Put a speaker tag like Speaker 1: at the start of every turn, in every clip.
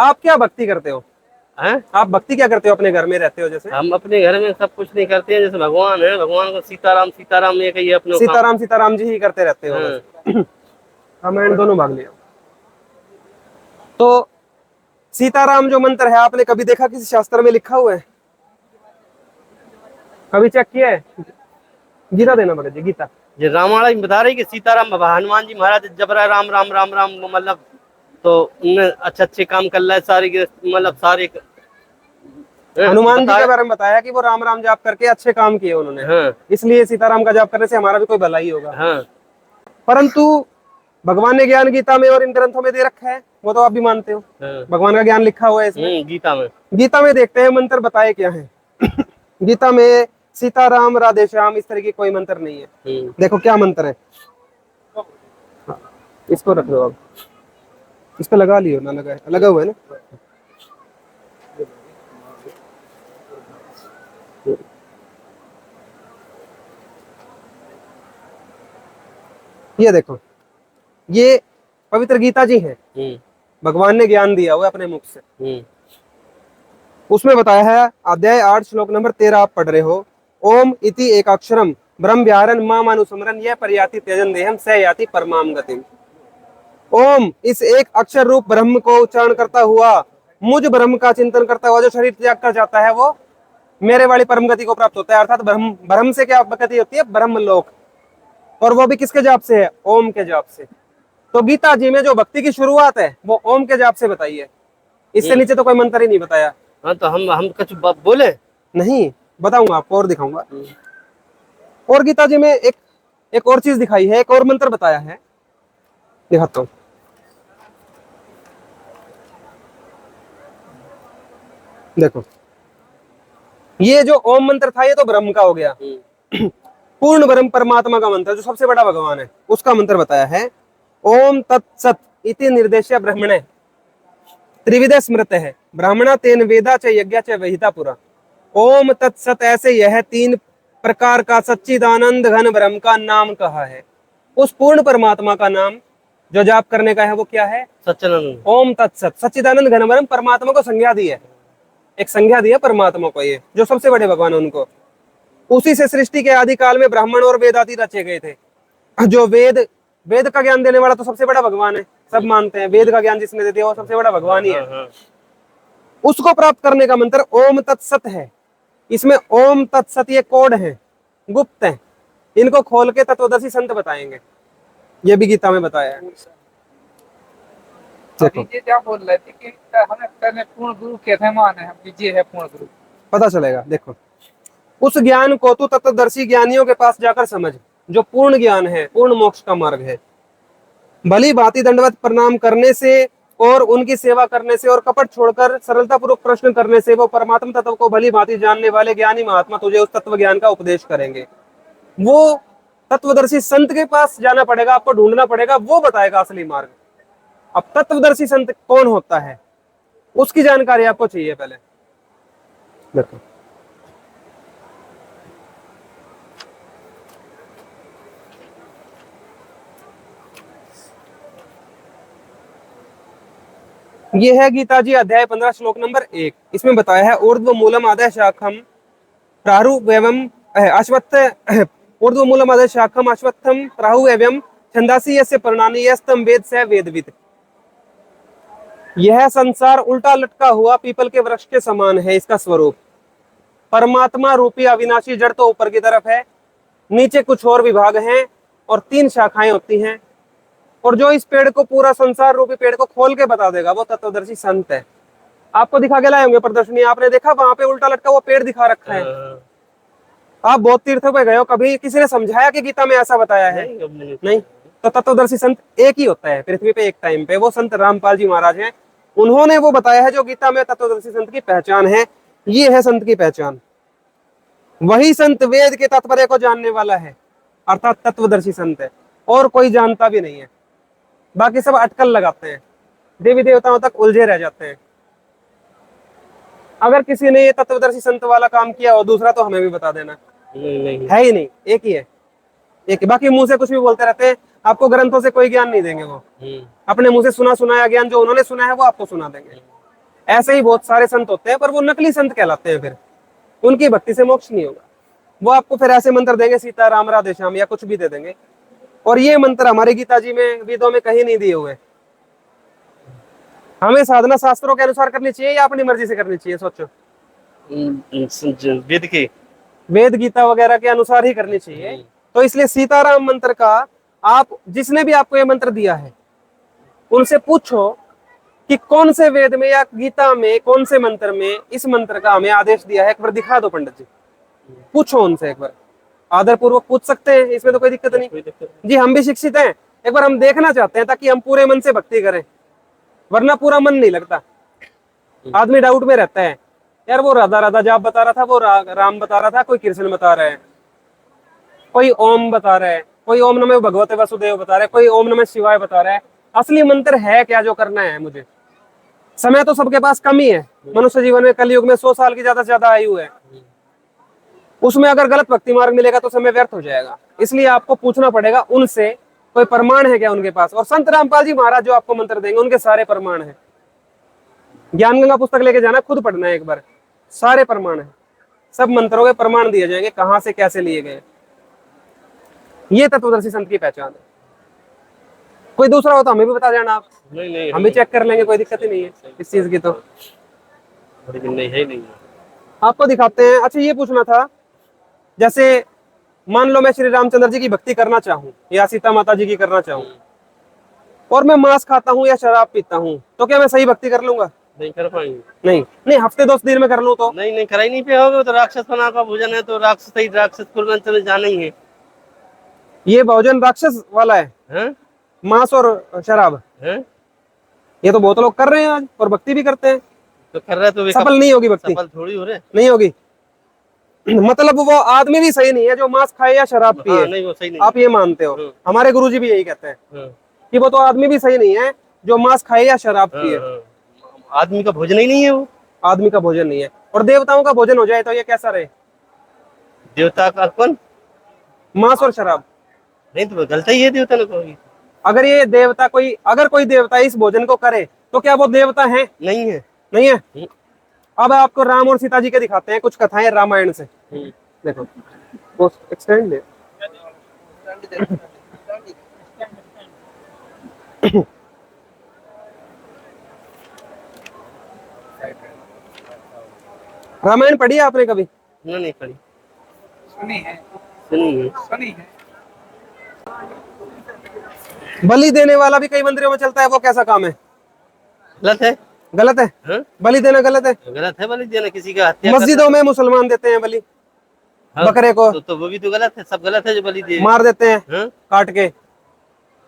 Speaker 1: आप क्या भक्ति करते हो?
Speaker 2: हैं?
Speaker 1: आप भक्ति क्या करते हो अपने घर में रहते हो जैसे?
Speaker 2: हम अपने घर में सब कुछ नहीं करते हैं, जैसे भगवान है, भगवान को सीताराम सीताराम ये कहिए अपने काम।
Speaker 1: सीताराम सीताराम जी ही करते रहते हो बस?
Speaker 2: हाँ।
Speaker 1: रामायण दोनों भाग लिया। तो सीताराम जो मंत्र है आपने कभी देखा किसी शास्त्र में लिखा हुआ है? कभी चेक किया है? गीता देना पड़ेगा जी, गीता।
Speaker 2: ये रामायण बता रही कि सीताराम बाबा हनुमान जी महाराज जब रहा राम राम राम राम मतलब, तो उनने अच्छे अच्छे काम कर रहा है सारे मतलब सारे
Speaker 1: हनुमान जी के
Speaker 2: बताया।
Speaker 1: बारे में बताया कि वो राम राम जाप करके अच्छे काम किए उन्होंने,
Speaker 2: हाँ
Speaker 1: इसलिए सीताराम का जाप करने से हमारा भी कोई भला ही होगा।
Speaker 2: हाँ
Speaker 1: परंतु भगवान ने ज्ञान गीता में और इन ग्रंथों में दे रखा है, वो तो आप भी मानते हो।
Speaker 2: हाँ।
Speaker 1: भगवान का ज्ञान लिखा हुआ है इसमें।
Speaker 2: गीता में।
Speaker 1: गीता में देखते हैं मंत्र बताए क्या है। गीता में सीताराम राधे श्याम इस तरह की कोई मंत्र नहीं है। देखो क्या मंत्र है। हाँ, इसको रख लो अब, इस पे लगा लियो ना, लगा है, लगा हुआ है ना। ये देखो, ये पवित्र गीता जी है, भगवान ने ज्ञान दिया हुआ है अपने मुख से। उसमें बताया है अध्याय 8 श्लोक नंबर 13 आप पढ़ रहे हो। ओम इति एकाक्षरम ब्रह्म व्याहरण माम अनुस्मरन यह पर्याति त्यजन देहम स याति परमाम गतिम। ओम इस एक अक्षर रूप ब्रह्म को उच्चारण करता हुआ, मुझ ब्रह्म का चिंतन करता हुआ जो शरीर त्याग कर जाता है वो मेरे वाली परम गति को प्राप्त होता है। अर्थात ब्रह्म, ब्रह्म से क्या गति होती है? ब्रह्म लोक। और वो भी किसके जाप से है? ओम के जाप से। तो गीता जी में जो भक्ति की शुरुआत है वो ओम के जाप से बताई है, इससे नीचे तो कोई मंत्र ही नहीं बताया।
Speaker 2: हाँ तो हम कुछ बोले
Speaker 1: नहीं, बताऊंगा आपको और दिखाऊंगा। और गीता जी में एक और चीज दिखाई है, एक और मंत्र बताया है, दिखाता हूं। देखो, ये जो ओम मंत्र था ये तो ब्रह्म का हो गया। पूर्ण ब्रह्म परमात्मा का मंत्र जो सबसे बड़ा भगवान है उसका मंत्र बताया है। ओम तत्सत इति निर्देश्य ब्रह्मणे त्रिविध स्मृत है ब्राह्मणा तेन वेदा च यज्ञ च विहिता पुरा। ओम तत्सत ऐसे यह 3 प्रकार का सच्चिदानंद घन ब्रह्म का नाम कहा है। उस पूर्ण परमात्मा का नाम जो जाप करने का है वो क्या है?
Speaker 2: सच्चिदानंद।
Speaker 1: ओम तत्सत। सच्चिदानंद घन ब्रह्म परमात्मा को संज्ञा दी है, एक संज्ञा दी है परमात्मा को, ये जो सबसे बड़े भगवान है उनको। उसी से सृष्टि के आदि काल में ब्राह्मण और वेदाती रचे गए थे। जो वेद का ज्ञान देने वाला तो सबसे बड़ा भगवान है, सब मानते हैं। वेद का ज्ञान जिसने दे दिया वो सबसे बड़ा भगवान ही है। उसको प्राप्त करने का मंत्र ओम तत्सत है। इसमें ओम तत्सत ये कोड है, गुप्त है, इनको खोल के तत्वदर्शी संत बताएंगे। ये भी गीता में बताया है।
Speaker 3: अभी ये क्या बोल रहे थे कि हमें पहले पूर्ण गुरु कैसे माने, हम ये है पूर्ण गुरु,
Speaker 1: पता चलेगा। देखो, उस ज्ञान को तू तत्वदर्शी ज्ञानियों के पास जाकर समझ, जो पूर्ण ज्ञान है, पूर्ण मोक्ष का मार्ग है। भली भांति दंडवत प्रणाम करने से और उनकी सेवा करने से और कपट छोड़कर सरलता पूर्वक प्रश्न करने से वो परमात्मा तत्व को भली भांति जानने वाले ज्ञानी महात्मा तुझे उस तत्व ज्ञान का उपदेश करेंगे। वो तत्वदर्शी संत के पास जाना पड़ेगा, आपको ढूंढना पड़ेगा, वो बताएगा असली मार्ग। अब तत्वदर्शी संत कौन होता है उसकी जानकारी आपको चाहिए पहले। देखो, ये है गीता जी अध्याय 15 श्लोक नंबर 1। इसमें बताया है ऊर्ध्व मूलम आदय शाखम प्रारूप एवं अश्वत्थ ऊर्ध्व मूलम आदय शाखम अश्वत्थम प्राहु एवं छंदासी यस्य प्रणानी यस्तम वेद स वेदविद। यह संसार उल्टा लटका हुआ पीपल के वृक्ष के समान है। इसका स्वरूप परमात्मा रूपी अविनाशी जड़ तो ऊपर की तरफ है, नीचे कुछ और विभाग हैं और 3 शाखाएं होती हैं। और जो इस पेड़ को, पूरा संसार रूपी पेड़ को खोल के बता देगा वो तत्वदर्शी संत है। आपको दिखा के लाए होंगे प्रदर्शनी, आपने देखा वहां पे उल्टा लटका वो पेड़ दिखा रखा है। आप बहुत तीर्थों पे गए हो, कभी किसी ने समझाया कि गीता में ऐसा बताया है? नहीं। तो तत्वदर्शी संत एक ही होता है पृथ्वी पे एक टाइम पे, वो संत रामपाल जी महाराज हैं। उन्होंने वो बताया है जो गीता में तत्वदर्शी संत की पहचान है। ये है संत की पहचान। वही संत वेद के तात्पर्य को जानने वाला है, अर्थात तत्वदर्शी संत है। और कोई जानता भी नहीं है, बाकी सब अटकल लगाते हैं, देवी देवताओं तक उलझे रह जाते हैं। अगर किसी ने ये तत्वदर्शी संत वाला काम किया हो दूसरा तो हमें भी बता देना।
Speaker 2: नहीं।
Speaker 1: है ही नहीं, एक ही है, एक। बाकी मुंह से कुछ भी बोलते रहते हैं, आपको ग्रंथों से कोई ज्ञान नहीं देंगे वो। अपने मुंह से सुना सुनाया ज्ञान जो उन्होंने सुना है वो आपको सुना देंगे। ऐसे ही बहुत सारे संत होते हैं, पर वो नकली संत कहलाते हैं, फिर उनकी भक्ति से मोक्ष नहीं होगा। वो आपको फिर ऐसे मंत्र देंगे, सीता राम राधे श्याम या कुछ भी दे देंगे, और ये मंत्र हमारे गीता जी में, वेदों में कहीं नहीं दिए हुए। हमें साधना शास्त्रों के अनुसार करनी चाहिए या अपनी मर्जी से करनी चाहिए? सोचो,
Speaker 2: वेद के,
Speaker 1: वेद गीता वगैरह के अनुसार ही करनी चाहिए। तो इसलिए सीताराम मंत्र का, आप जिसने भी आपको ये मंत्र दिया है उनसे पूछो कि कौन से वेद में या गीता में, कौन से मंत्र में इस मंत्र का हमें आदेश दिया है, एक बार दिखा दो पंडित जी। पूछो उनसे एक बार, आदर पूर्वक पूछ सकते हैं, इसमें तो कोई दिक्कत नहीं जी। हम भी शिक्षित हैं, एक बार हम देखना चाहते हैं ताकि हम पूरे मन से भक्ति करें, वरना पूरा मन नहीं लगता। आदमी डाउट में रहता है, यार वो राधा राधा जाप बता रहा था, वो राम बता रहा था, कोई कृष्ण बता रहा है, कोई ओम बता रहा है, कोई ओम नमः भगवते वासुदेव बता रहा है, कोई ओम नमः शिवाय बता रहा है। असली मंत्र है क्या जो करना है मुझे? समय तो सबके पास कम ही है, मनुष्य जीवन में कलयुग में 100 साल की ज्यादा से ज्यादा आयु है, उसमें अगर गलत भक्ति मार्ग मिलेगा तो समय व्यर्थ हो जाएगा। इसलिए आपको पूछना पड़ेगा उनसे, कोई प्रमाण है क्या उनके पास? और संत रामपाल जी महाराज जो आपको मंत्र देंगे उनके सारे प्रमाण है। ज्ञान गंगा पुस्तक लेके जाना, खुद पढ़ना है एक बार, सारे प्रमाण है, सब मंत्रों के प्रमाण दिए जाएंगे, कहां से कैसे लिए गए। ये तत्वदर्शी संत की पहचान है। कोई दूसरा हो तो हमें भी बता देना आप,
Speaker 2: नहीं
Speaker 1: हम भी चेक कर लेंगे, कोई दिक्कत ही नहीं है इस चीज की। तो
Speaker 2: नहीं
Speaker 1: आपको दिखाते हैं। अच्छा, ये पूछना था, जैसे मान लो मैं श्री रामचंद्र जी की भक्ति करना चाहूं या सीता माता जी की करना चाहूं, और मैं मांस खाता हूं या शराब पीता हूं, तो क्या मैं सही भक्ति कर लूंगा?
Speaker 2: नहीं कर पाएंगे।
Speaker 1: नहीं, हफ्ते 10 दिन में कर लूं तो?
Speaker 2: नहीं करा ही नहीं पे होगे, तो राक्षस बना का भोजन है, तो राक्षस ही राक्षस कुल चले जाना ही है।
Speaker 1: ये भोजन राक्षस वाला है, मांस और शराब। ये तो बहुत लोग कर रहे हैं आज, और भक्ति भी करते हैं,
Speaker 2: तो कर रहे तो
Speaker 1: सफल नहीं होगी भक्ति,
Speaker 2: सफल थोड़ी हो रहे, नहीं
Speaker 1: होगी। मतलब वो आदमी भी सही नहीं है जो मांस खाए या शराब पिए।
Speaker 2: नहीं वो सही नहीं।
Speaker 1: आप ये मानते हो? हमारे गुरुजी भी यही कहते हैं कि वो तो आदमी भी सही नहीं है जो मांस खाए या शराब पिए।
Speaker 2: आदमी का भोजन ही नहीं है वो,
Speaker 1: आदमी का भोजन नहीं है। और देवताओं का भोजन हो जाए तो ये कैसा रहे?
Speaker 2: देवता का कौन?
Speaker 1: मांस और शराब
Speaker 2: नहीं तो गलत ही है देवता ने कोई।
Speaker 1: अगर ये देवता अगर कोई देवता इस भोजन को करे तो क्या वो देवता है?
Speaker 2: नहीं है।
Speaker 1: नहीं है। अब आपको राम और सीता जी के दिखाते हैं कुछ कथाएं रामायण से। देखो, वो एक्सटेंड ले। रामायण पढ़ी है आपने कभी?
Speaker 2: नहीं पढ़ी।
Speaker 3: सुनी है।
Speaker 1: बलि देने वाला भी कई मंदिरों में चलता है, वो कैसा काम है?
Speaker 2: गलत है।
Speaker 1: गलत है? बलि देना गलत है?
Speaker 2: गलत है बलि देना, किसी का हत्या
Speaker 1: मस्जिदों में मुसलमान देते हैं बलि, बकरे को,
Speaker 2: तो वो भी तो गलत है, सब गलत है जो बलि दे
Speaker 1: मार देते हैं काट के।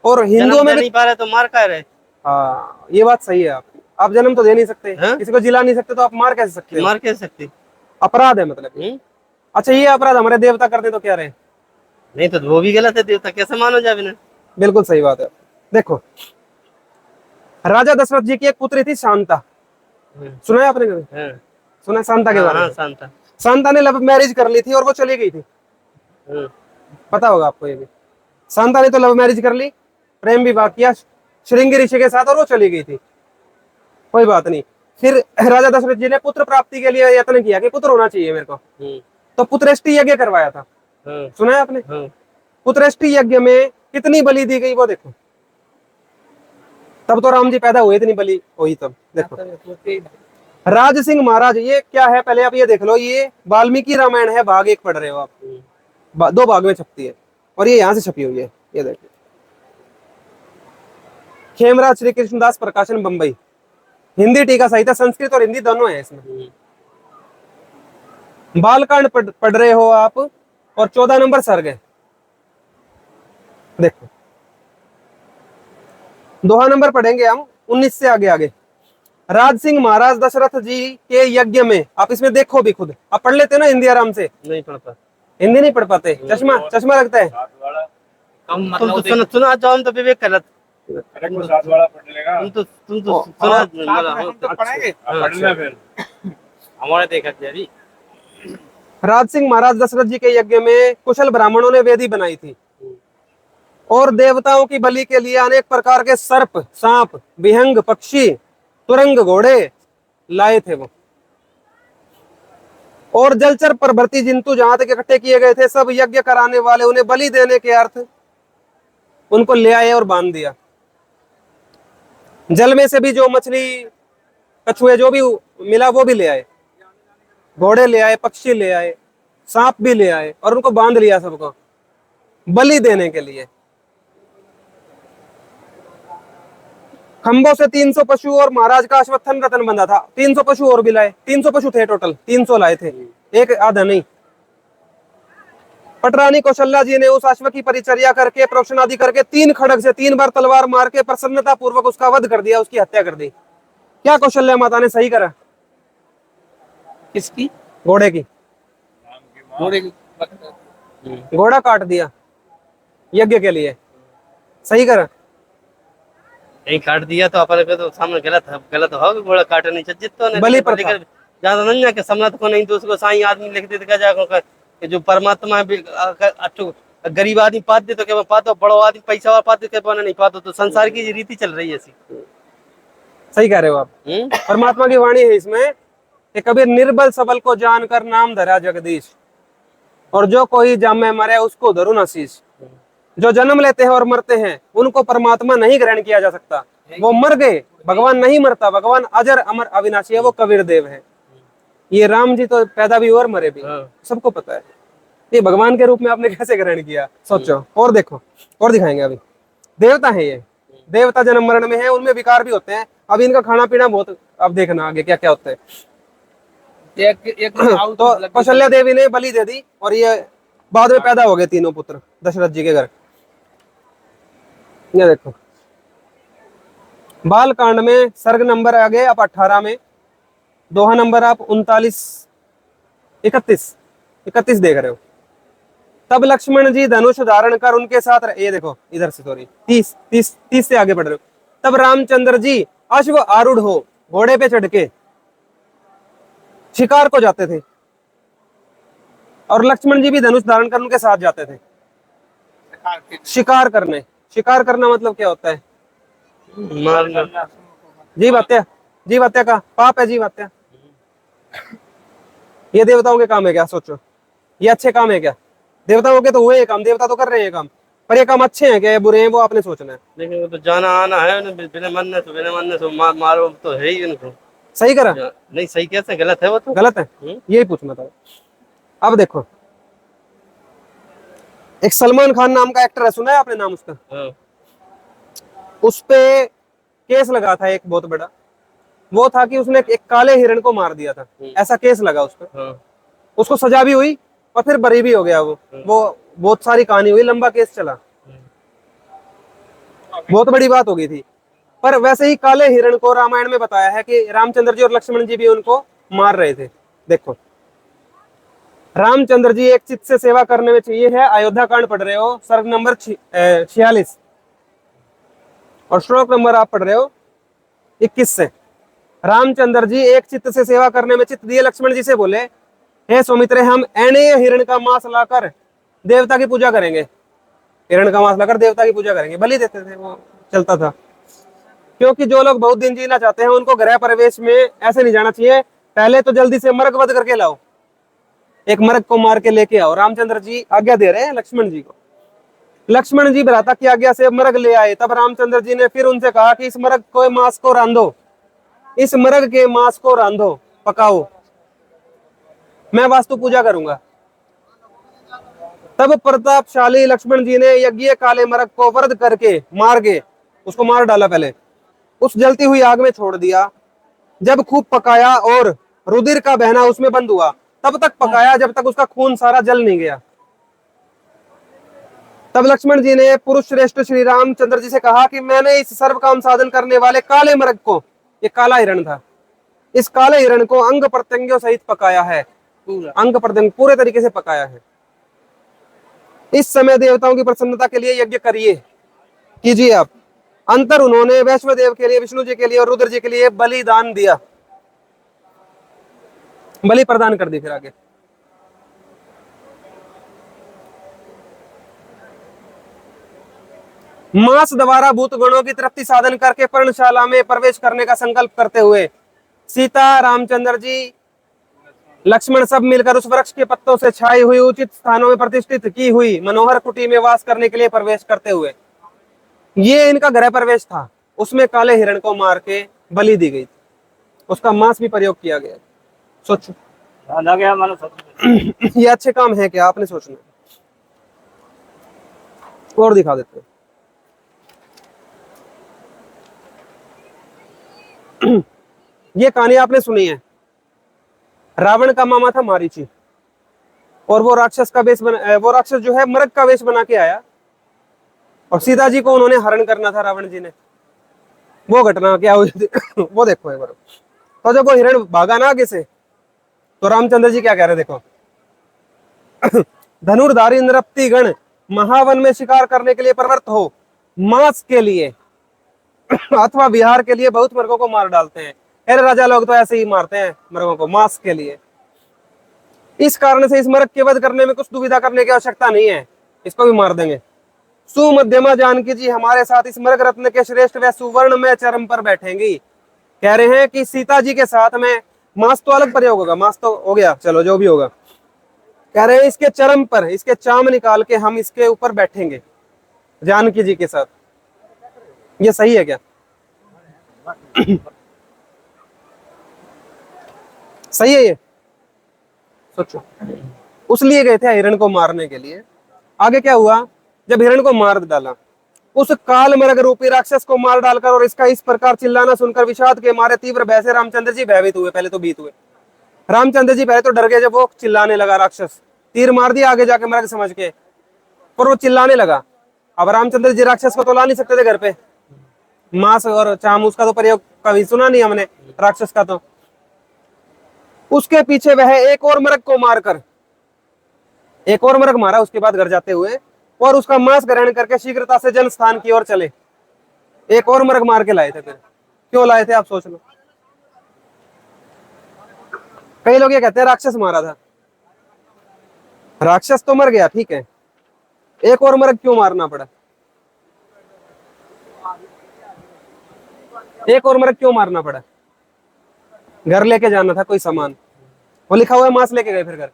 Speaker 1: और हिंदुओं में
Speaker 2: नहीं पा रहे तो मार का रहे।
Speaker 1: हाँ, ये बात सही है आपकी। आप जन्म तो दे नहीं सकते, किसी को जिला नहीं सकते, तो आप मार कैसे सकते?
Speaker 2: मार कैसे सकते?
Speaker 1: अपराध है मतलब। अच्छा, ये अपराध हमारे देवता करते तो क्या रहे?
Speaker 2: नहीं तो वो भी गलत है, देवता कैसे मानो जाए बिना? बिल्कुल
Speaker 1: सही बात है। देखो, राजा दशरथ जी की एक पुत्री थी शांता, सुना है आपने कभी? सुना है शांता के बारे में? शांता ने लव मैरिज कर ली थी और वो चली गई थी, पता होगा आपको ये भी। शांता ने तो लव मैरिज कर ली, प्रेम विवाह किया श्रृंगी ऋषि के साथ, और वो चली गई थी। कोई बात नहीं। फिर राजा दशरथ जी ने पुत्र प्राप्ति के लिए यत्न किया कि पुत्र होना चाहिए मेरे को, तो पुत्रेष्टि यज्ञ करवाया था। सुना है आपने? पुत्रेष्टि यज्ञ में कितनी बलि दी गई वो देखो। तब तो राम जी पैदा हुए, इतनी बलि हुई तब। देखो, राज सिंह महाराज, ये क्या है पहले आप ये देख लो। ये वाल्मीकि रामायण है, भाग 1 पढ़ रहे हो आप, 2 भाग में छपती है, और ये यहाँ से छपी हुई है, ये देखिए। खेमराज श्री कृष्णदास प्रकाशन, बंबई। हिंदी टीका साहित्य, संस्कृत और हिंदी दोनों है इसमें। बालकांड पढ़ रहे हो आप, और 14 नंबर सर्ग है, देखो। 2 नंबर पढ़ेंगे हम 19 से आगे। राज सिंह महाराज दशरथ जी के यज्ञ में, आप इसमें देखो भी खुद, आप पढ़ लेते हो ना हिंदी आराम से?
Speaker 2: नहीं पढ़ पाते,
Speaker 1: हिंदी नहीं पढ़ पाते, चश्मा लगता है।
Speaker 2: तुम तो सुना जाओ तो विवेक गलत, तुम तो हमारे देखा अभी।
Speaker 1: राज सिंह महाराज दशरथ जी के यज्ञ में कुशल ब्राह्मणों ने वेदी बनाई थी, और देवताओं की बलि के लिए अनेक प्रकार के सर्प, सांप, विहंग, पक्षी, तुरंग, घोड़े, लाए थे वो। और जलचर प्रभृति जंतु जहां तक इकट्ठे किए गए थे, सब यज्ञ कराने वाले उन्हें बलि देने के अर्थ उनको ले आए और बांध दिया। जल में से भी जो मछली कछुए जो भी मिला वो भी ले आए, घोड़े ले आए, पक्षी ले आए, सांप भी ले आए और उनको बांध लिया सबको बलि देने के लिए। खंभों से 300 पशु और महाराज का अश्वत्थन रतन बंधा था। 300 पशु और भी लाए, 300 पशु थे टोटल, 300 लाए थे, एक आधा नहीं। पटरानी कौशल्या जी ने उस अश्व की परिचर्या करके, प्रोक्षण आदि करके 3 खड़ग से 3 बार तलवार मार के प्रसन्नता पूर्वक उसका वध कर दिया, उसकी हत्या कर दी। क्या कौशल्या माता ने सही करा?
Speaker 3: किसकी?
Speaker 1: घोड़े की,
Speaker 3: घोड़े की?
Speaker 1: घोड़ा काट दिया यज्ञ के लिए, सही करा?
Speaker 2: नहीं काट दिया तो अपन को तो सामने गलत होगा, घोड़ा काटे नहीं चाहिए तो नहीं।
Speaker 1: बलि प्रथा।
Speaker 2: ज्यादा नहीं के सम्मत को नहीं तो उसको साईं आदमी लिख दे तो जाकर कि जो परमात्मा भी अच्छो गरीब आदमी पाते तो क्या पातो, बड़ो आदमी पैसा वाला पाते क्या नहीं पातो, तो संसार की रीति चल रही है ऐसी।
Speaker 1: सही कह रहे हो आप। परमात्मा की वाणी है इसमें कि कबीर निर्बल सबल को जानकर नाम धरा जगदीश, और जो कोई जामे मरे उसको धरू न शीश। जो जन्म लेते हैं और मरते हैं उनको परमात्मा नहीं ग्रहण किया जा सकता, वो मर गए, भगवान नहीं मरता, भगवान अजर अमर अविनाशी है, वो कबीर देव है। ये राम जी तो पैदा भी और मरे भी, सबको पता है। ये भगवान के रूप में आपने कैसे ग्रहण किया, सोचो। और देखो, और दिखाएंगे। अभी देवता है, ये देवता जन्म मरण में है, उनमें विकार भी होते हैं। अब इनका खाना पीना बहुत, अब देखना आगे क्या क्या होता है। तो कौशल्या देवी ने बलि दे दी और ये बाद में पैदा हो गए तीनों पुत्र दशरथ जी के घर। ये देखो बाल कांड में सर्ग नंबर आ गए आप 18 में, दोहा नंबर आप 31 देख रहे हो। तब लक्ष्मण जी धनुष धारण कर उनके साथ ये देखो इधर से, सॉरी 30 से आगे बढ़ रहे हो। तब रामचंद्र जी अश्व आरूढ़ हो घोड़े पे चढ़ के शिकार को जाते थे, और लक्ष्मण जी भी धनुष धारण कर उनके साथ जाते थे शिकार करने। शिकार करना मतलब क्या होता है?
Speaker 2: मारना।
Speaker 1: जीव हत्या, जीव हत्या का पाप है, जीव हत्या। ये देवताओं के काम है क्या? सोचो, ये अच्छे काम है क्या? देवताओं के तो हुए ये काम, देवता तो कर रहे हैं ये काम, पर ये काम अच्छे हैं क्या या बुरे हैं, वो आपने सोचना है।
Speaker 2: लेकिन वो तो जाना आना है, बिना मरने से मारो तो है ही उनको।
Speaker 1: सही करा?
Speaker 2: नहीं सही कैसे, गलत है वो तो।
Speaker 1: गलत है, यही पूछना था। अब देखो एक सलमान खान नाम का एक्टर है, सुना है आपने नाम उसका? उस पे केस लगा था एक बहुत बड़ा, वो था कि उसने एक काले हिरण को मार दिया था, ऐसा केस लगा उस पर। उसको सजा भी हुई और फिर बरी भी हो गया वो बहुत सारी कहानी हुई, लंबा केस चला, बहुत बड़ी बात हो गई थी। पर वैसे ही काले हिरण को रामायण में बताया है कि रामचंद्र जी और लक्ष्मण जी भी उनको मार रहे थे। देखो रामचंद्र जी एक चित्त से सेवा करने में चाहिए है। अयोध्या कांड पढ़ रहे हो, सर्ग नंबर 46 और श्लोक नंबर आप पढ़ रहे हो 21 से। रामचंद्र जी एक चित्त से सेवा करने में चित्त दिए, लक्ष्मण जी से बोले हे सौमित्रे, हम ऐणे हिरण का मांस लाकर देवता की पूजा करेंगे। हिरण का मांस लाकर देवता की पूजा करेंगे, बलि देते थे, वो चलता था। क्योंकि जो लोग बहुत दिन जीना चाहते हैं उनको गृह प्रवेश में ऐसे नहीं जाना चाहिए, पहले तो जल्दी से मर्ग वध करके लाओ, एक मर्ग को मार के लेके आओ। रामचंद्र जी आज्ञा दे रहे हैं लक्ष्मण जी को। लक्ष्मण जी भ्राता की आज्ञा से मर्ग ले आए। तब रामचंद्र जी ने फिर उनसे कहा कि इस मर्ग को मांस को रांधो, इस मर्ग के मांस को रांधो, पकाओ, मैं वास्तु पूजा करूंगा। तब प्रतापशाली लक्ष्मण जी ने यज्ञ काले मर्ग को वध करके मार के उसको मार डाला, पहले उस जलती हुई आग में छोड़ दिया। जब खूब पकाया और रुधिर का बहना उसमें बंद हुआ, तब तक पकाया जब तक उसका खून सारा जल नहीं गया। तब लक्ष्मण जी ने पुरुष श्रेष्ठ श्री रामचंद्र जी से कहा कि मैंने इस सर्व काम साधन करने वाले काले मर्ग को, ये काला हिरण था, इस काले हिरण को अंग प्रत्यंगों सहित पकाया है, अंग प्रत्यंग पूरे तरीके से पकाया है। इस समय देवताओं की प्रसन्नता के लिए यज्ञ करिए, कीजिए आप। अंतर उन्होंने वैश्व देव के लिए, विष्णु जी के लिए और रुद्र जी के लिए बलिदान दिया, बलि प्रदान कर दी। फिर आगे मांस द्वारा भूत गणों की तृप्ति साधन करके पर्णशाला में प्रवेश करने का संकल्प करते हुए सीता, रामचंद्र जी, लक्ष्मण सब मिलकर उस वृक्ष के पत्तों से छाई हुई उचित स्थानों में प्रतिष्ठित की हुई मनोहर कुटी में वास करने के लिए प्रवेश करते हुए, ये इनका गृह प्रवेश था। उसमें काले हिरण को मार के बलि दी गई थी, उसका मांस भी प्रयोग किया गया। सोचो ये अच्छे काम है क्या, आपने सोचना। और दिखा देते हैं। ये कहानी आपने सुनी है। रावण का मामा था मारीची, और वो राक्षस का वेश वो राक्षस जो है मृग का वेश बना के आया, और सीता जी को उन्होंने हरण करना था रावण जी ने। वो घटना क्या हुई थी वो देखो एक बार। तो जब वो हिरण भागा ना आगे से, तो रामचंद्र जी क्या कह रहे देखो। धनुर्धारी नृपति गण महावन में शिकार करने के लिए प्रवृत्त हो, मांस के लिए अथवा विहार के लिए बहुत मृगों को मार डालते हैं। अरे राजा लोग तो ऐसे ही मारते हैं मृगों को मांस के लिए। इस कारण से इस मृग के वध करने में कुछ दुविधा करने की आवश्यकता नहीं है, इसको भी मार देंगे। सुमध्यमा जानकी जी हमारे साथ इस मृग रत्न के श्रेष्ठ व सुवर्ण में चरम पर बैठेंगी। कह रहे हैं कि सीता जी के साथ में मांस तो अलग प्रयोग होगा, मांस तो हो गया, चलो जो भी होगा। कह रहे हैं इसके चरम पर, इसके चाम निकाल के हम इसके ऊपर बैठेंगे जानकी जी के साथ। ये सही है क्या? सही है ये? सोचो, उस लिए गए थे हिरण को मारने के लिए। आगे क्या हुआ, जब हिरण को मार डाला, उस काल मृग रूपी राक्षस को मार डालकर और इसका इस प्रकार चिल्लाना सुनकर विषाद के मारे तीव्र भय से रामचंद्र जी भयभीत हुए। पहले तो भीत हुए रामचंद्र जी, पहले तो डर गए जब वो चिल्लाने लगा। राक्षस तीर मार दिया आगे जाके मृग समझ के, पर वो चिल्लाने लगा। अब रामचंद्र जी राक्षस को तो ला नहीं सकते थे घर पे, मांस और चामूस का तो प्रयोग कभी सुना नहीं हमने राक्षस का। तो उसके पीछे वह एक और मृग को मारकर, एक और मृग मारा उसके बाद घर जाते हुए, और उसका मांस ग्रहण करके शीघ्रता से जन स्थान की ओर चले। एक और मृग मार के लाए थे। फिर क्यों लाए थे आप सोच लो। कई लोग ये कहते हैं राक्षस मारा था, राक्षस तो मर गया ठीक है, एक और मृग क्यों मारना पड़ा? एक और मृग क्यों मारना पड़ा? घर लेके जाना था कोई सामान, वो लिखा हुआ है मांस लेके गए फिर घर।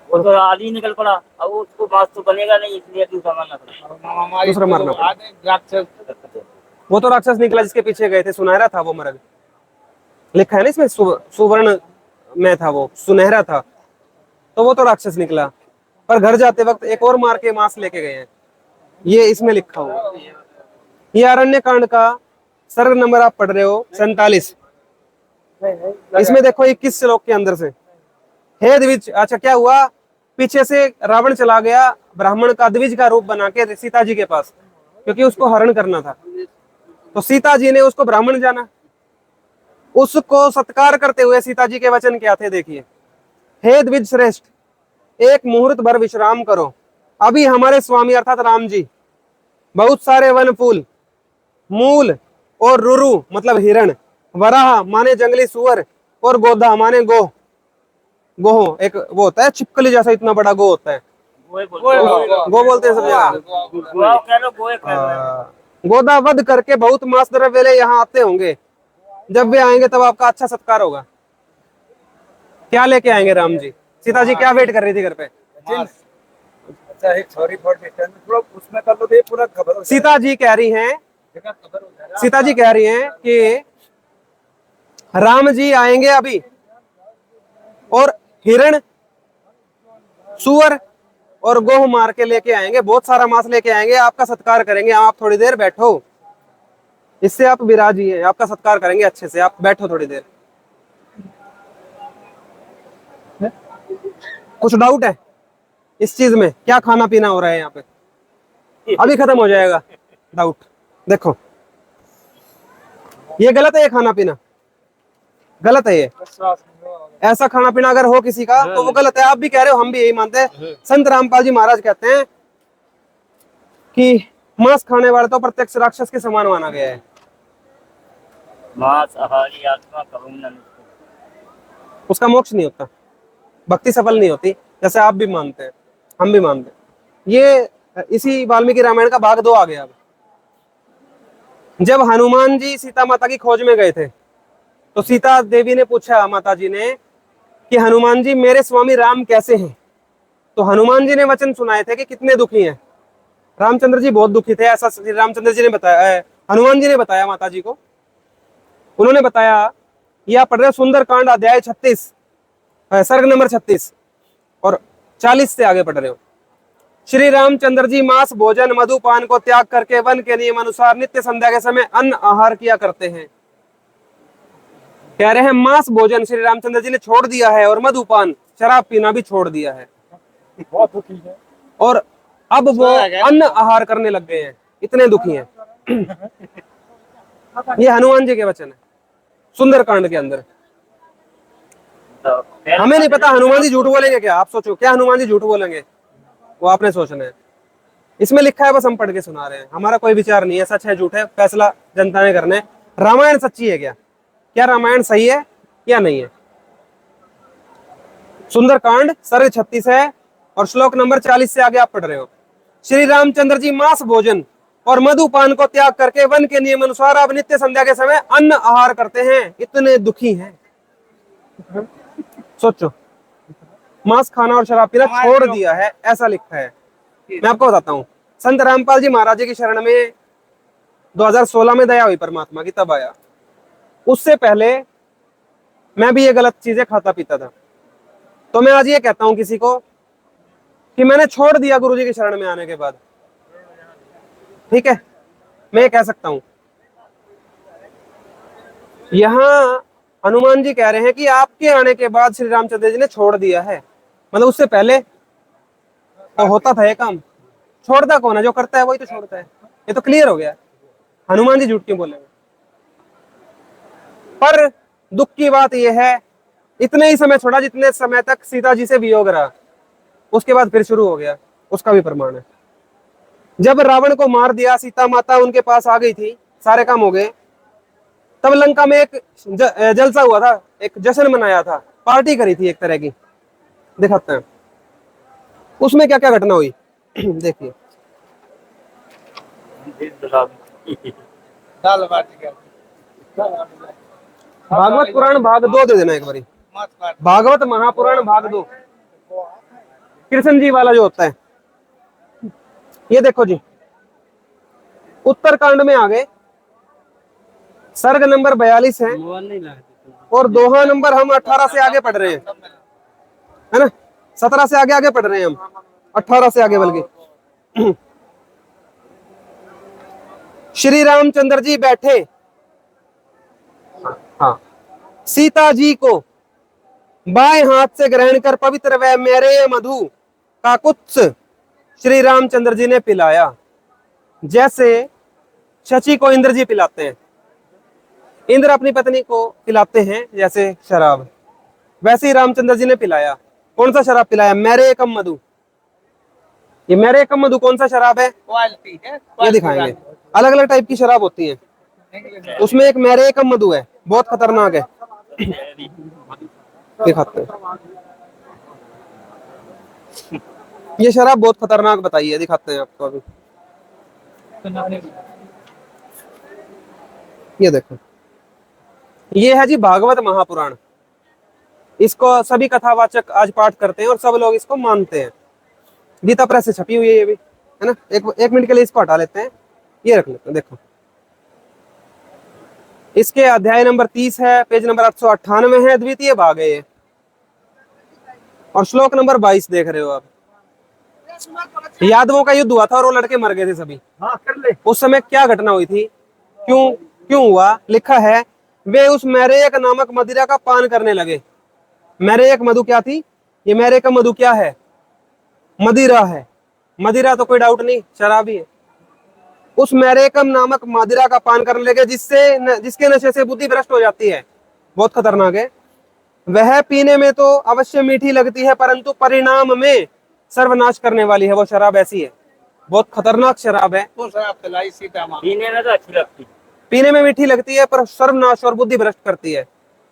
Speaker 4: वो तो आदि निकल पड़ा, अब उसको मांस तो बनेगा नहीं, इसलिए दूसरा मारना पड़ा।
Speaker 1: दूसरा मारना पड़ा।
Speaker 3: राक्षस
Speaker 1: वो तो राक्षस निकला जिसके पीछे गए थे, सुनहरा था वो मृग, लिखा है ना इसमें सुवर्ण में था, वो सुनहरा था, तो वो तो राक्षस निकला। पर घर जाते वक्त एक और मार के मांस लेके गए हैं, ये इसमें लिखा हुआ। ये अरण्य कांड का सर्ग नंबर आप पढ़ रहे हो 47। इसमें देखो 21 श्लोक के अंदर से, हे द्विज। अच्छा क्या हुआ, पीछे से रावण चला गया ब्राह्मण का द्विज का रूप बना के सीता जी के पास, क्योंकि उसको हरण करना था। तो सीता जी ने उसको ब्राह्मण जाना, उसको सत्कार करते हुए सीता जी के वचन क्या थे देखिए। हे द्विज श्रेष्ठ, एक मुहूर्त भर विश्राम करो, अभी हमारे स्वामी अर्थात राम जी बहुत सारे वन फूल, मूल और रुरु मतलब हिरण, वराह माने जंगली सुअर, और गोधा माने गोह। गोह एक वो होता है छिपकली जैसा इतना बड़ा गोह होता है, गो बोलते हैं सब जगह। गोदा वध करके बहुत मांस द्रव्य ले यहाँ आते होंगे, जब वे आएंगे तब आपका अच्छा सत्कार होगा। क्या लेके आएंगे राम जी? सीता जी क्या वेट कर रही थी घर पे?
Speaker 3: सॉरी फॉर थोड़ा उसमें कर लो तो ये पूरा खबर हो
Speaker 1: सीता जी कह रही हैं, सीता जी कह रही हैं कि राम जी आएंगे अभी, और हिरण, सुअर और गोह मार के लेके आएंगे, बहुत सारा मांस लेके आएंगे, आपका सत्कार करेंगे। आप थोड़ी देर बैठो, इससे आप विराजिए, आपका सत्कार करेंगे अच्छे से, आप बैठो थोड़ी देर। कुछ डाउट है इस चीज में? क्या खाना पीना हो रहा है यहाँ पे? अभी खत्म हो जाएगा डाउट। देखो ये गलत है, ये खाना पीना गलत है। ये ऐसा खाना पीना अगर हो किसी का तो वो गलत है। आप भी कह रहे हो, हम भी यही मानते हैं। संत रामपाल जी महाराज कहते हैं कि मांस खाने वाले तो प्रत्यक्ष राक्षस के समान माना गया है।
Speaker 4: मांसाहारी आत्मा कभी न
Speaker 1: उसका मोक्ष नहीं होता, भक्ति सफल नहीं होती, जैसे आप भी मानते हैं, हम भी मानते हैं। ये इसी वाल्मीकि रामायण का भाग 2 आ गया। अब जब हनुमान जी सीता माता की खोज में गए थे, तो सीता देवी ने पूछा माता जी ने कि हनुमान जी मेरे स्वामी राम कैसे हैं। तो हनुमान जी ने वचन सुनाए थे कि कितने दुखी हैं। रामचंद्र जी बहुत दुखी थे, ऐसा श्री रामचंद्र जी ने बताया, हनुमान जी ने बताया माता जी को। उन्होंने बताया, ये आप पढ़ रहे हो सुंदर कांड अध्याय 36 सर्ग नंबर 36 और 40 से आगे पढ़ रहे हो। श्री रामचंद्र जी मांस भोजन मधुपान को त्याग करके वन के नियम अनुसार नित्य संध्या के समय अन्न आहार किया करते हैं। कह रहे हैं मांस भोजन श्री रामचंद्र जी ने छोड़ दिया है और मधुपान शराब पीना भी छोड़ दिया है।
Speaker 3: बहुत दुखी है।
Speaker 1: और अब वो अन्न आहार करने लग गए हैं, इतने दुखी हैं। ये हनुमान जी के वचन है सुंदरकांड के अंदर। हमें नहीं पता हनुमान जी झूठ बोलेंगे क्या, आप सोचो क्या हनुमान जी झूठ बोलेंगे, वो आपने सोचना है। इसमें लिखा है, बस हम पढ़ के सुना रहे हैं, हमारा कोई विचार नहीं है, सच है झूठ है फैसला जनता ने करना है। रामायण सच्ची है क्या, क्या रामायण सही है या नहीं है। सुंदरकांड सर्ग 36 है और श्लोक नंबर 40 से आगे आप पढ़ रहे हो। श्री रामचंद्र जी मांस भोजन और मधुपान को त्याग करके वन के नियम अनुसार अब नित्य संध्या के समय अन्न आहार करते हैं, इतने दुखी हैं। सोचो, मांस खाना और शराब पीना छोड़ दिया है, ऐसा लिखा है। मैं आपको बताता हूँ, संत रामपाल जी महाराज जी की शरण में 2016 में दया हुई परमात्मा की, तब आया। उससे पहले मैं भी ये गलत चीजें खाता पीता था। तो मैं आज ये कहता हूं किसी को कि मैंने छोड़ दिया गुरु जी की शरण में आने के बाद, ठीक है, मैं ये कह सकता हूं। यहां हनुमान जी कह रहे हैं कि आपके आने के बाद श्री रामचंद्र जी ने छोड़ दिया है, मतलब उससे पहले तो होता था ये काम। छोड़ता कौन है, जो करता है वही तो छोड़ता है, ये तो क्लियर हो गया। हनुमान जी झूठ क्यों बोलेंगे। पर दुख की बात यह है, इतने ही समय छोड़ा जितने समय तक सीता जी से वियोग रहा, उसके बाद फिर शुरू हो गया, उसका भी प्रमाण है। जब रावण को मार दिया, सीता माता उनके पास आ गई थी, सारे काम हो गए, तब लंका में एक जलसा हुआ था, एक जश्न मनाया था, पार्टी करी थी एक तरह की, दिखाते हैं उसमें क्या क्या घटना हुई। देखिए भागवत पुराण भाग 2 दे देना एक बारी, भागवत महापुराण भाग 2 कृष्ण जी वाला जो होता है। ये देखो जी, उत्तरकांड में आ गए, सर्ग नंबर 42 है और दोहा नंबर हम 18 से आगे पढ़ रहे हैं, है ना, 17 से आगे पढ़ रहे हैं हम, 18 से आगे बल्कि। श्री रामचंद्र जी बैठे, हाँ, सीता जी को बाएं हाथ से ग्रहण कर पवित्र व मेरे मधु का कुछ श्री रामचंद्र जी ने पिलाया, जैसे शची को इंद्र जी पिलाते हैं, इंद्र अपनी पत्नी को पिलाते हैं जैसे शराब, वैसे ही रामचंद्र जी ने पिलाया। कौन सा शराब पिलाया, मेरे एकम मधु। ये मेरे एकम मधु कौन सा शराब है,
Speaker 3: क्वालिटी है,
Speaker 1: ये दिखाएंगे। अलग अलग टाइप की शराब होती है, उसमें एक मेरे एकम मधु है, बहुत खतरनाक है, दिखाते हैं। ये शराब बहुत खतरनाक बताई है, दिखाते हैं आपको अभी। ये देखो, ये है जी भागवत महापुराण। इसको सभी कथावाचक आज पाठ करते हैं और सब लोग इसको मानते हैं। गीता प्रेस से छपी हुई है ये भी, है ना। एक मिनट के लिए इसको हटा लेते हैं, ये रख लेते हैं। देखो, इसके अध्याय नंबर 30 है, पेज नंबर 898 है, द्वितीय भाग है ये, और श्लोक नंबर 22 देख रहे हो आप। यादवों का युद्ध हुआ था और वो लड़के मर गए थे सभी।
Speaker 3: हाँ, कर ले।
Speaker 1: उस समय क्या घटना हुई थी, क्यों हुआ, लिखा है, वे उस मैरेक नामक मदिरा का पान करने लगे। मैरेक मधु क्या थी, ये मैरेक मधु क्या है, मदिरा है। मदिरा तो कोई डाउट नहीं, शराब ही है। उस मैरेकम नामक मदिरा का पान करने लगे, जिसके नशे से बुद्धि भ्रष्ट हो जाती है, बहुत खतरनाक है। वह पीने में तो अवश्य मीठी लगती है, परंतु परिणाम में सर्वनाश करने वाली है। वो शराब ऐसी है, बहुत खतरनाक शराब है।
Speaker 3: वो शराब पिलाई सीता माँ।
Speaker 4: पीने में तो अच्छी लगती,
Speaker 1: पीने में मीठी लगती है पर सर्वनाश और बुद्धि भ्रष्ट करती है,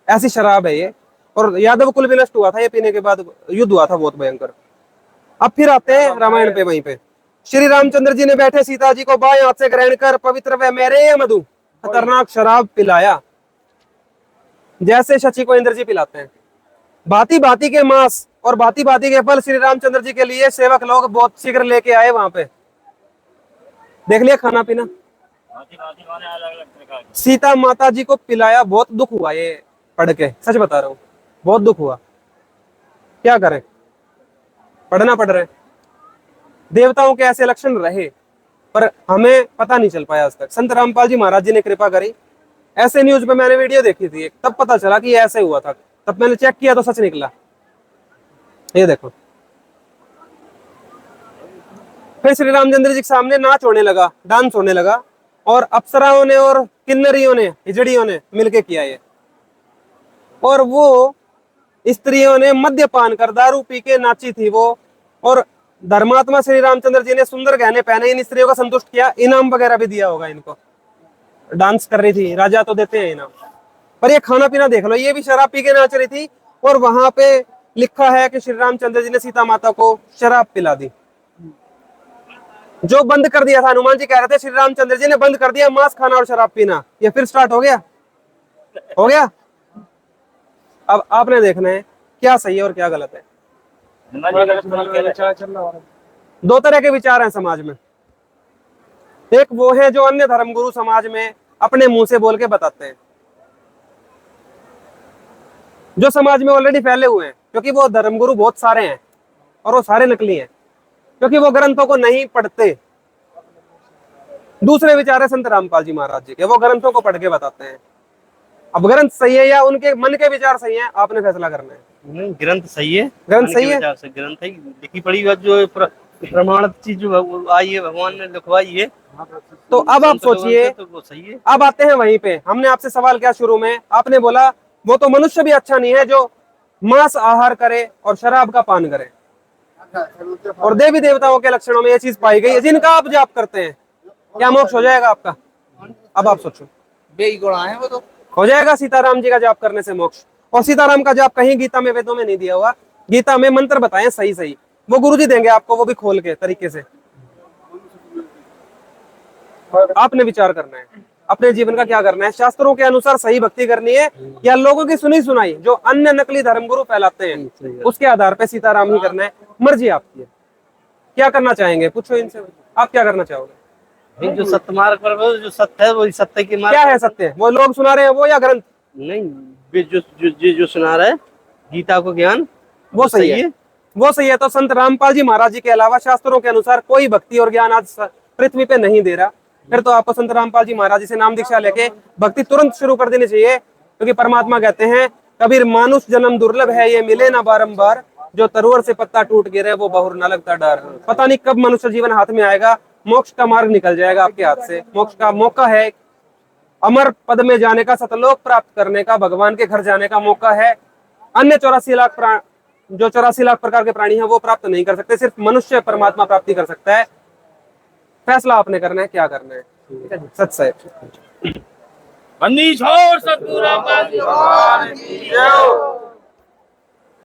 Speaker 1: ऐसी शराब है ये। और यादव कुल भी नष्ट हुआ था ये पीने के बाद, युद्ध हुआ था बहुत भयंकर। अब फिर आते हैं रामायण पे। वहीं पे श्री रामचंद्र जी ने बैठे सीता जी को बाएं हाथ से ग्रहण कर पवित्र व मेरे मधु खतरनाक शराब पिलाया। जैसे शची को इंद्र जी पिलाते हैं। भांति भांति के मांस और भांति भांति के फल श्री रामचंद्र जी के लिए सेवक लोग बहुत शीघ्र लेके आए वहां पे। देख लिया खाना पीना।
Speaker 4: अलग अलग प्रकार की।
Speaker 1: सीता माता जी को पिलाया, बहुत दुख हुआ ये पढ़ के, सच बता रहा हूं, बहुत दुख हुआ। क्या करें, पढ़ना पड़ रहा है। देवताओं के ऐसे लक्षण रहे पर हमें पता नहीं चल पाया आज तक। संत रामपाल जी महाराज जी ने कृपा करी। ऐसे न्यूज पे मैंने वीडियो देखी थी एक, तब पता चला कि ऐसे हुआ था। तब मैंने चेक किया तो सच निकला। ये देखो, फिर श्री रामचंद्र जी के सामने नाच होने लगा, डांस होने लगा, और अप्सराओं ने और किन्नरियों ने, हिजड़ियों ने मिलके किया ये। और वो स्त्रियों ने मद्यपान कर, दारू पी के नाची थी वो। और धर्मात्मा श्री रामचंद्र जी ने सुंदर गहने पहने इन स्त्रियों का संतुष्ट किया, इनाम वगैरह भी दिया होगा इनको। डांस कर रही थी, राजा तो देते हैं इनाम। पर ये खाना पीना देख लो, ये भी शराब पी के नाच रही थी। और वहां पे लिखा है कि श्री रामचंद्र जी ने सीता माता को शराब पिला दी, जो बंद कर दिया था। हनुमान जी कह रहे थे श्री रामचंद्र जी ने बंद कर दिया मांस खाना और शराब पीना, ये फिर स्टार्ट हो गया। हो गया। अब आपने देखना है क्या सही है और क्या गलत है। दो तरह के विचार हैं समाज में। एक वो है जो अन्य धर्मगुरु समाज में अपने मुंह से बोल के बताते हैं, जो समाज में ऑलरेडी फैले हुए हैं, क्योंकि वो धर्मगुरु बहुत सारे हैं और वो सारे नकली हैं, क्योंकि वो ग्रंथों को नहीं पढ़ते। दूसरे विचार है संत रामपाल जी महाराज जी के, वो ग्रंथों को पढ़ के बताते हैं। अब ग्रंथ सही है या उनके मन के विचार सही हैं, आपने फैसला करना है।
Speaker 2: नहीं, ग्रंथ सही है।
Speaker 1: ग्रंथ सही है।
Speaker 2: ग्रंथ है, लिखी पढ़ी हुई जो प्रमाणित चीज जो आई है, भगवान ने लिखवाई है।
Speaker 1: तो अब आप सोचिए,
Speaker 2: तो वो सही है।
Speaker 1: अब आते हैं वहीं पे। हमने आपसे सवाल किया शुरू में, आपने बोला वो तो मनुष्य भी अच्छा नहीं है जो मांस आहार करे और शराब का पान करे। और देवी देवताओं के लक्षणों में ये चीज पाई गई है, जिनका आप जाप करते हैं, क्या मोक्ष हो जाएगा आपका? अब आप सोचो,
Speaker 3: बेगुणा है वो तो।
Speaker 1: हो जाएगा सीताराम जी का जाप करने से मोक्ष? और सीताराम का जाप कहीं गीता में, वेदों में नहीं दिया हुआ। गीता में मंत्र बताए सही सही, वो गुरुजी देंगे आपको, वो भी खोल के तरीके से। आपने विचार करना है अपने जीवन का क्या करना है। शास्त्रों के अनुसार सही भक्ति करनी है या लोगों की सुनी सुनाई जो अन्य नकली धर्मगुरु फैलाते हैं उसके आधार पे सीताराम ही करना है। मर्जी आपकी है, क्या करना चाहेंगे पूछो इनसे, आप क्या करना चाहोगे?
Speaker 2: जो सत्य मार्ग पर, जो सत्य है वही सत्य की मार्ग।
Speaker 1: क्या है सत्य? वो लोग सुना रहे हैं वो या ग्रंथ?
Speaker 2: नहीं, जो सुना रहा है गीता को ज्ञान,
Speaker 1: वो सही है, वो सही है। तो संत रामपाल जी महाराज जी के अलावा शास्त्रों के अनुसार कोई भक्ति और ज्ञान आज पृथ्वी पे नहीं दे रहा। फिर तो आपको संत रामपाल जी महाराज जी से नाम दीक्षा लेके भक्ति तुरंत शुरू कर देनी चाहिए, क्योंकि परमात्मा कहते हैं कबीर मानुष जन्म दुर्लभ है, ये मिले ना बारंबार, जो तरुवर से पत्ता टूट गिरे वो बहुर न लगता डर। पता नहीं कब मनुष्य जीवन हाथ में आएगा, मोक्ष का मार्ग निकल जाएगा आपके हाथ से। मोक्ष का मौका है, अमर पद में जाने का, सतलोक प्राप्त करने का, भगवान के घर जाने का मौका है। अन्य 84 लाख जो 84 लाख प्रकार के प्राणी हैं वो प्राप्त नहीं कर सकते, सिर्फ मनुष्य परमात्मा प्राप्ति कर सकता है। फैसला आपने करना है क्या करना है, ठीक है जी। सच से
Speaker 4: बंदी छोड़ सतगुरु रामपाल जी भगवान की जय हो।